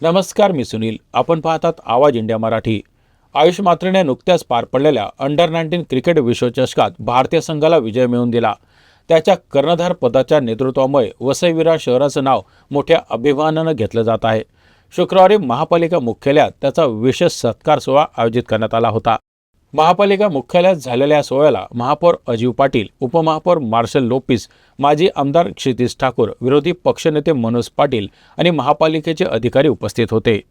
नमस्कार, मी सुनील. आपण पाहतात आवाज इंडिया मराठी. आयुष मात्रेने नुकत्याच पार पडलेल्या अंडर-19 क्रिकेट विश्वचषकात भारतीय संघाला विजय मिळवून दिला. त्याच्या कर्णधार पदाच्या नेतृत्वामुळे वसई विरार शहराचं नाव मोठ्या अभिमानानं घेतलं जात आहे. शुक्रवारी महापालिका मुख्यालयात त्याचा विशेष सत्कार सोहळा आयोजित करण्यात आला होता. महापालिका मुख्यालयात झालेल्या सोहळ्याला महापौर अजीव पाटील, उपमहापौर मार्शल लोपिस, माजी आमदार क्षितिज ठाकूर, विरोधी पक्षनेते मनोज पाटील आणि महापालिकेचे अधिकारी उपस्थित होते.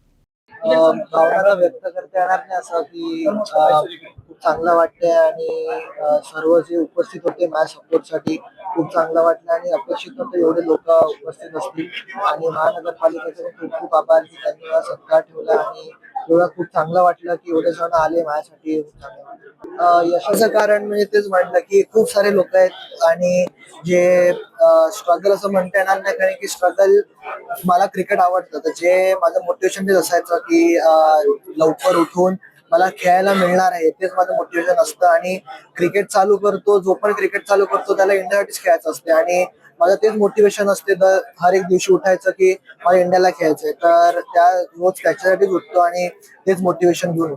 भावना व्यक्त करता येणार नाही असं की खूप चांगलं वाटतंय आणि सर्व जे उपस्थित होते मॅच सपोर्टसाठी खूप चांगलं वाटलं आणि अपेक्षित नव्हतं एवढे लोक उपस्थित असतील आणि महानगरपालिकेचे पण खूप खूप आभार की त्यांनी मला सत्कार ठेवला आणि एवढं खूप चांगलं वाटलं की एवढे जण आले माझ्यासाठी. खूप चांगलं वाटलं. यशाचं कारण म्हणजे तेच म्हटलं की खूप सारे लोक आहेत आणि जे स्ट्रगल असं म्हणता येणार नाही कारण की स्ट्रगल मला क्रिकेट आवडतं तर जे माझं मोटिवेशन तेच असायचं की लवकर उठून मला खेळायला मिळणार आहे तेच माझं मोटिवेशन असतं आणि क्रिकेट चालू करतो जो पण क्रिकेट चालू करतो त्याला इंडियासाठीच खेळायचं असते आणि माझं तेच मोटिवेशन असते तर हर एक दिवशी उठायचं की मला इंडियाला खेळायचंय तर त्या रोज त्याच्यासाठीच उठतो आणि तेच मोटिवेशन घेऊन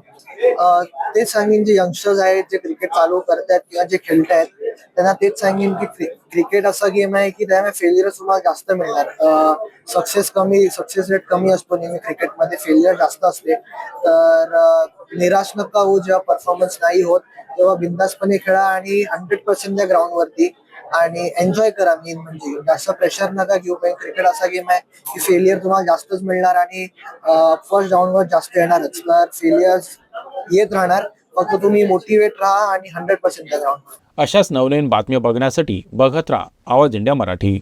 तेच सांगेन जे यंगस्टर्स आहेत जे क्रिकेट चालू करतात किंवा जे खेळतायत त्यांना तेच सांगेन की क्रिकेट असा गेम आहे की त्यामुळे फेल्युअर तुम्हाला जास्त मिळणार. सक्सेस रेट कमी असतो नेहमी क्रिकेटमध्ये फेल्युअर जास्त असते तर निराश नका होऊ जेव्हा परफॉर्मन्स नाही होत तेव्हा बिंदासपणे खेळा आणि 100% त्या ग्राउंड वरती आणि एन्जॉय करा. मेन म्हणजे जास्त प्रेशर नका घेऊ कारण क्रिकेट असा गेम आहे की फेलियर तुम्हाला जास्तच मिळणार आणि फर्स्ट राऊंडवर जास्त येणारच तर फेलियर्स येत राहणार फक्त तुम्ही मोटिवेट राहा आणि 100% त्या ग्राउंड. अशाच नवनवीन बातम्या बघण्यासाठी बघत राहा आवाज इंडिया मराठी.